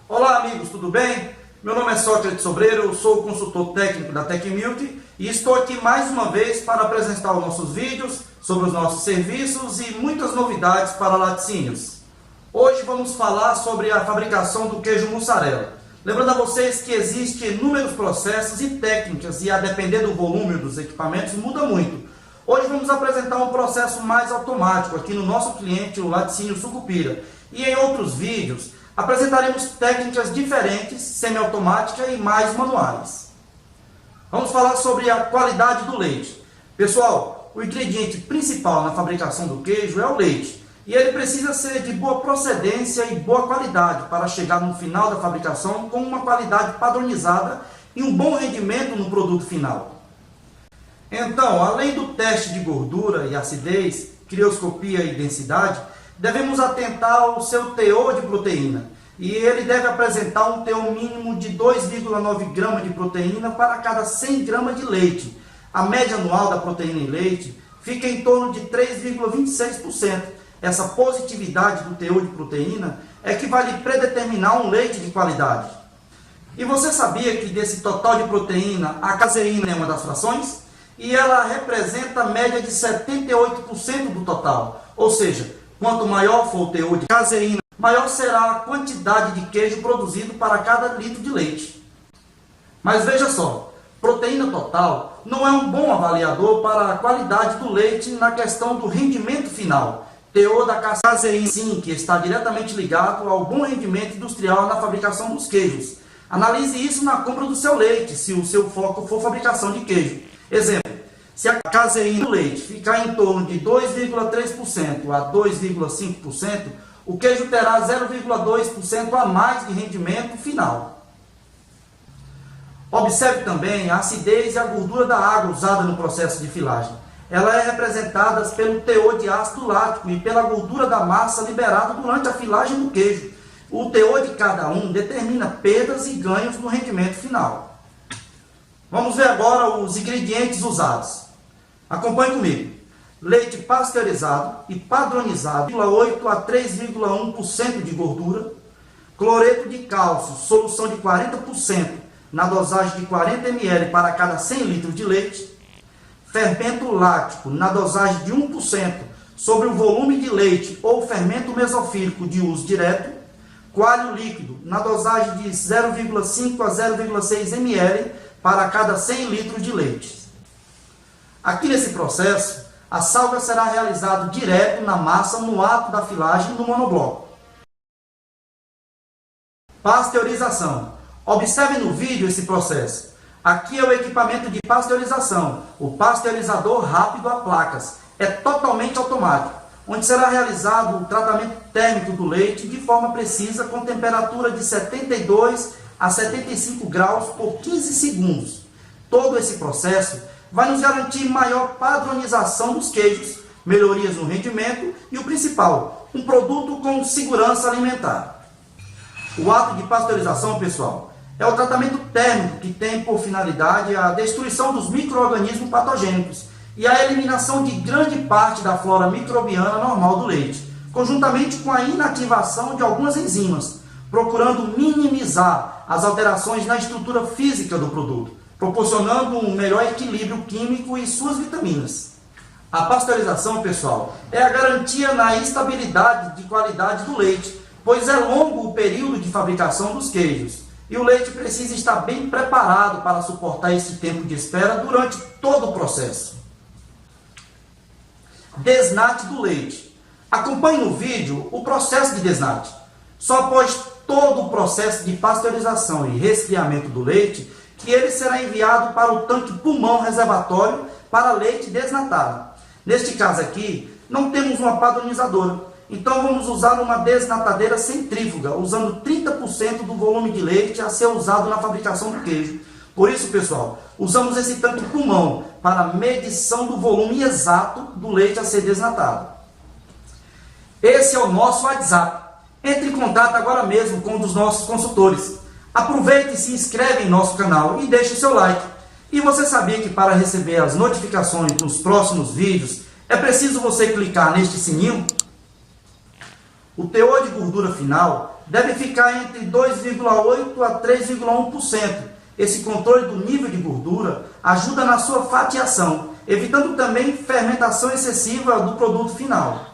Olá amigos, tudo bem? Meu nome é Sócrates Sobreiro, eu sou consultor técnico da Tecmilk e estou aqui mais uma vez para apresentar os nossos vídeos sobre os nossos serviços e muitas novidades para laticínios. Hoje vamos falar sobre a fabricação do queijo mussarela. Lembrando a vocês que existem inúmeros processos e técnicas e a depender do volume dos equipamentos muda muito. Hoje vamos apresentar um processo mais automático aqui no nosso cliente, o Laticínio Sucupira. E em outros vídeos apresentaremos técnicas diferentes, semiautomáticas e mais manuais. Vamos falar sobre a qualidade do leite. Pessoal, o ingrediente principal na fabricação do queijo é o leite. E ele precisa ser de boa procedência e boa qualidade para chegar no final da fabricação com uma qualidade padronizada e um bom rendimento no produto final. Então, além do teste de gordura e acidez, crioscopia e densidade, devemos atentar ao seu teor de proteína. E ele deve apresentar um teor mínimo de 2,9 gramas de proteína para cada 100 gramas de leite. A média anual da proteína em leite fica em torno de 3,26%. Essa positividade do teor de proteína é que vai lhe predeterminar um leite de qualidade. E você sabia que desse total de proteína, a caseína é uma das frações? E ela representa a média de 78% do total. Ou seja, quanto maior for o teor de caseína, maior será a quantidade de queijo produzido para cada litro de leite. Mas veja só, proteína total não é um bom avaliador para a qualidade do leite na questão do rendimento final. Teor da caseína, sim, que está diretamente ligado ao bom rendimento industrial na fabricação dos queijos. Analise isso na compra do seu leite, se o seu foco for fabricação de queijo. Exemplo, se a caseína do leite ficar em torno de 2,3% a 2,5%, o queijo terá 0,2% a mais de rendimento final. Observe também a acidez e a gordura da água usada no processo de filagem. Ela é representada pelo teor de ácido lático e pela gordura da massa liberada durante a filagem do queijo. O teor de cada um determina perdas e ganhos no rendimento final. Vamos ver agora os ingredientes usados. Acompanhe comigo. Leite pasteurizado e padronizado, 0,8 a 3,1% de gordura. Cloreto de cálcio, solução de 40%, na dosagem de 40 ml para cada 100 litros de leite. Fermento láctico, na dosagem de 1% sobre o volume de leite ou fermento mesofílico de uso direto. Coalho líquido, na dosagem de 0,5 a 0,6 ml para cada 100 litros de leite. Aqui nesse processo, a salga será realizada direto na massa no ato da filagem no monobloco. Pasteurização. Observe no vídeo esse processo. Aqui é o equipamento de pasteurização, o pasteurizador rápido a placas. É totalmente automático, onde será realizado o tratamento térmico do leite de forma precisa com temperatura de 72 a 75 graus por 15 segundos. Todo esse processo vai nos garantir maior padronização dos queijos, melhorias no rendimento e o principal, um produto com segurança alimentar. O ato de pasteurização, pessoal, é o tratamento térmico que tem por finalidade a destruição dos micro-organismos patogênicos e a eliminação de grande parte da flora microbiana normal do leite, conjuntamente com a inativação de algumas enzimas, procurando minimizar as alterações na estrutura física do produto, proporcionando um melhor equilíbrio químico e suas vitaminas. A pasteurização, pessoal, é a garantia na estabilidade de qualidade do leite, pois é longo o período de fabricação dos queijos. E o leite precisa estar bem preparado para suportar esse tempo de espera durante todo o processo. Desnate do leite. Acompanhe no vídeo o processo de desnate. Só após todo o processo de pasteurização e resfriamento do leite, que ele será enviado para o tanque pulmão reservatório para leite desnatado. Neste caso aqui, não temos uma padronizadora. Então vamos usar uma desnatadeira centrífuga, usando 30% do volume de leite a ser usado na fabricação do queijo. Por isso, pessoal, usamos esse tanque pulmão para medição do volume exato do leite a ser desnatado. Esse é o nosso WhatsApp. Entre em contato agora mesmo com um dos nossos consultores. Aproveite e se inscreve em nosso canal e deixe seu like. E você sabia que para receber as notificações dos próximos vídeos, é preciso você clicar neste sininho? O teor de gordura final deve ficar entre 2,8% a 3,1%. Esse controle do nível de gordura ajuda na sua fatiação, evitando também fermentação excessiva do produto final.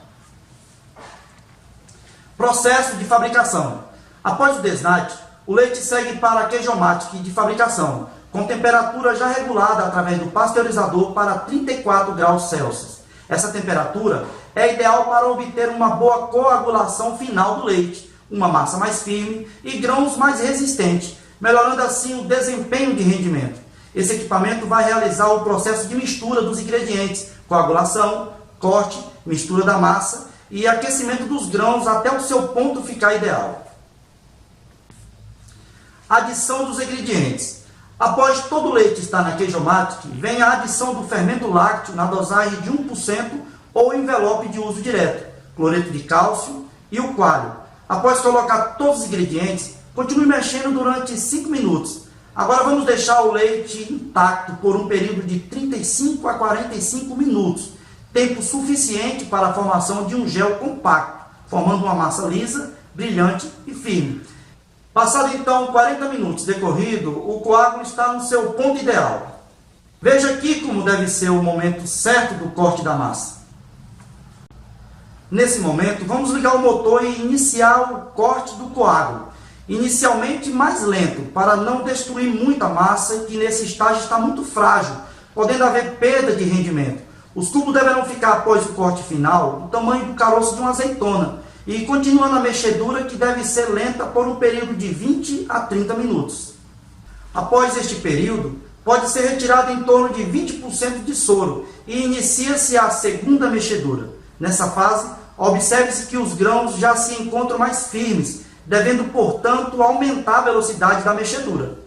Processo de fabricação. Após o desnate, o leite segue para a queijomatic de fabricação, com temperatura já regulada através do pasteurizador para 34 graus Celsius. Essa temperatura é ideal para obter uma boa coagulação final do leite, uma massa mais firme e grãos mais resistentes, melhorando assim o desempenho de rendimento. Esse equipamento vai realizar o processo de mistura dos ingredientes, coagulação, corte, mistura da massa e aquecimento dos grãos até o seu ponto ficar ideal. Adição dos ingredientes. Após todo o leite estar na queijomatic, vem a adição do fermento lácteo na dosagem de 1% ou envelope de uso direto, cloreto de cálcio e o coalho. Após colocar todos os ingredientes, continue mexendo durante 5 minutos. Agora vamos deixar o leite intacto por um período de 35 a 45 minutos, tempo suficiente para a formação de um gel compacto, formando uma massa lisa, brilhante e firme. Passado então 40 minutos decorrido, o coágulo está no seu ponto ideal. Veja aqui como deve ser o momento certo do corte da massa. Nesse momento, vamos ligar o motor e iniciar o corte do coágulo. Inicialmente mais lento, para não destruir muita massa, que nesse estágio está muito frágil, podendo haver perda de rendimento. Os cubos deverão ficar após o corte final do tamanho do caroço de uma azeitona, e continuando a mexedura, que deve ser lenta por um período de 20 a 30 minutos. Após este período, pode ser retirado em torno de 20% de soro e inicia-se a segunda mexedura. Nessa fase, observe-se que os grãos já se encontram mais firmes, devendo, portanto, aumentar a velocidade da mexedura.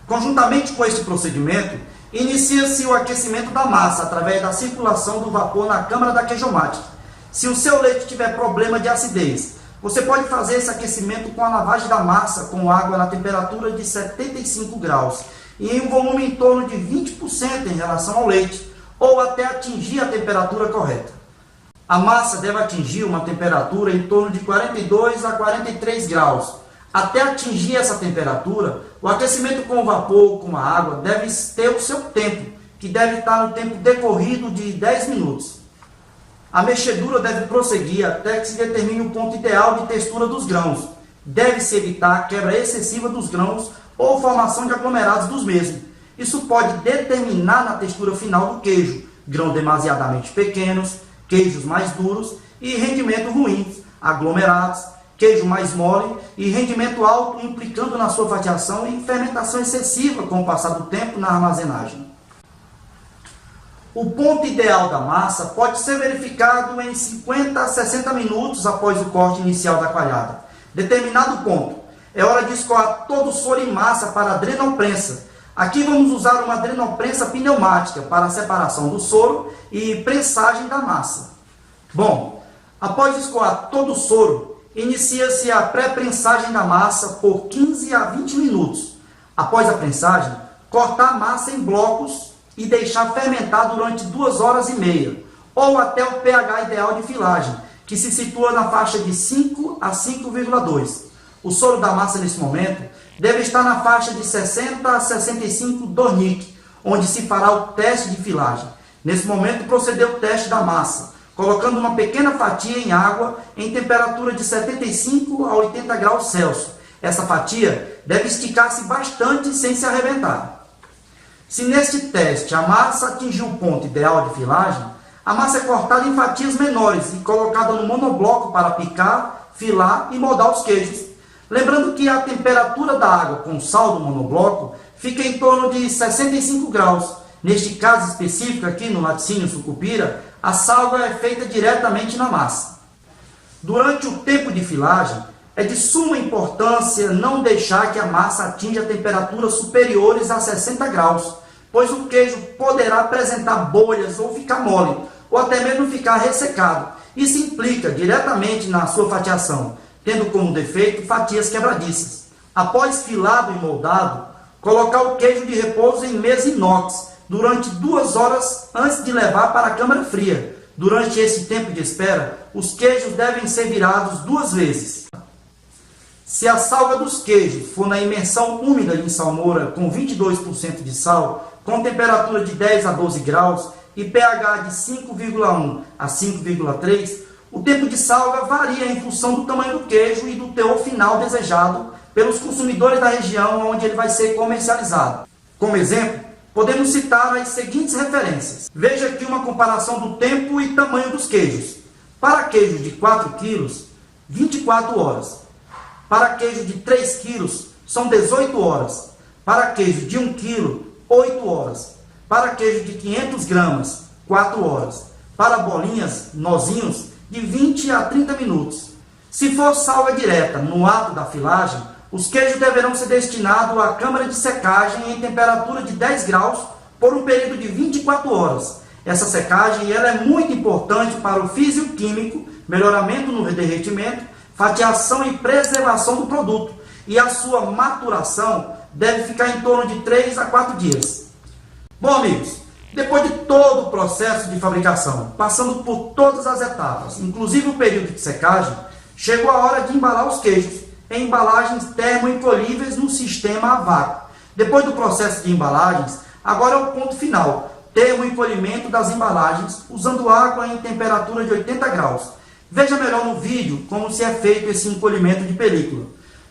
Conjuntamente com este procedimento, inicia-se o aquecimento da massa através da circulação do vapor na câmara da queijomatic. Se o seu leite tiver problema de acidez, você pode fazer esse aquecimento com a lavagem da massa com água na temperatura de 75 graus e em um volume em torno de 20% em relação ao leite, ou até atingir a temperatura correta. A massa deve atingir uma temperatura em torno de 42 a 43 graus. Até atingir essa temperatura, o aquecimento com o vapor ou com a água deve ter o seu tempo, que deve estar no tempo decorrido de 10 minutos. A mexedura deve prosseguir até que se determine o ponto ideal de textura dos grãos. Deve-se evitar a quebra excessiva dos grãos ou formação de aglomerados dos mesmos. Isso pode determinar na textura final do queijo, grãos demasiadamente pequenos, queijos mais duros e rendimento ruim, aglomerados, queijo mais mole e rendimento alto, implicando na sua fatiação e fermentação excessiva com o passar do tempo na armazenagem. O ponto ideal da massa pode ser verificado em 50 a 60 minutos após o corte inicial da coalhada. Determinado ponto, é hora de escoar todo o soro em massa para a drenoprensa. Aqui vamos usar uma drenoprensa pneumática para a separação do soro e prensagem da massa. Bom, após escoar todo o soro, inicia-se a pré-prensagem da massa por 15 a 20 minutos. Após a prensagem, cortar a massa em blocos e deixar fermentar durante 2 horas e meia, ou até o pH ideal de filagem, que se situa na faixa de 5 a 5,2. O soro da massa nesse momento deve estar na faixa de 60 a 65 Dornick, onde se fará o teste de filagem. Nesse momento, proceder o teste da massa, colocando uma pequena fatia em água em temperatura de 75 a 80 graus Celsius. Essa fatia deve esticar-se bastante sem se arrebentar. Se neste teste a massa atingir o ponto ideal de filagem, a massa é cortada em fatias menores e colocada no monobloco para picar, filar e moldar os queijos. Lembrando que a temperatura da água com sal do monobloco fica em torno de 65 graus. Neste caso específico aqui no laticínio sucupira, a salga é feita diretamente na massa. Durante o tempo de filagem, é de suma importância não deixar que a massa atinja temperaturas superiores a 60 graus, pois o queijo poderá apresentar bolhas ou ficar mole, ou até mesmo ficar ressecado. Isso implica diretamente na sua fatiação, tendo como defeito fatias quebradiças. Após filado e moldado, colocar o queijo de repouso em mesa inox durante 2 horas antes de levar para a câmara fria. Durante esse tempo de espera, os queijos devem ser virados 2 vezes. Se a salga dos queijos for na imersão úmida em salmoura com 22% de sal, com temperatura de 10 a 12 graus e pH de 5,1 a 5,3, o tempo de salga varia em função do tamanho do queijo e do teor final desejado pelos consumidores da região onde ele vai ser comercializado. Como exemplo, podemos citar as seguintes referências. Veja aqui uma comparação do tempo e tamanho dos queijos. Para queijo de 4 kg, 24 horas. Para queijo de 3 kg, são 18 horas. Para queijo de 1 kg, 8 horas. Para queijo de 500 gramas, 4 horas. Para bolinhas, nozinhos, de 20 a 30 minutos. Se for salga direta no ato da filagem, os queijos deverão ser destinados à câmara de secagem em temperatura de 10 graus por um período de 24 horas. Essa secagem ela é muito importante para o fisioquímico, melhoramento no derretimento, fatiação e preservação do produto. E a sua maturação deve ficar em torno de 3 a 4 dias. Bom, amigos, depois de todo o processo de fabricação, passando por todas as etapas, inclusive o período de secagem, chegou a hora de embalar os queijos em embalagens termoencolhíveis no sistema a vácuo. Depois do processo de embalagens, agora é o ponto final, termoencolhimento das embalagens usando água em temperatura de 80 graus. Veja melhor no vídeo como se é feito esse encolhimento de película.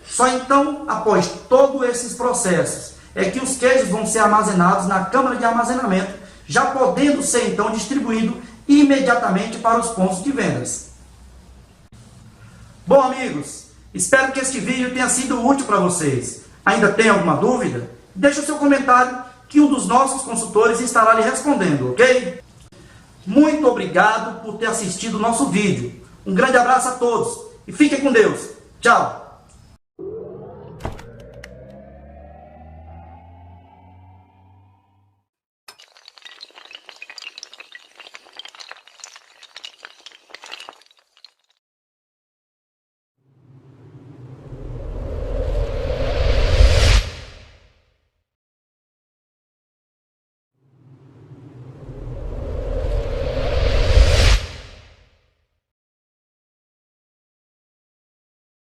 Só então, após todos esses processos, é que os queijos vão ser armazenados na câmara de armazenamento, já podendo ser então distribuído imediatamente para os pontos de vendas. Bom, amigos, espero que este vídeo tenha sido útil para vocês. Ainda tem alguma dúvida? Deixe o seu comentário que um dos nossos consultores estará lhe respondendo, ok? Muito obrigado por ter assistido o nosso vídeo. Um grande abraço a todos e fiquem com Deus. Tchau!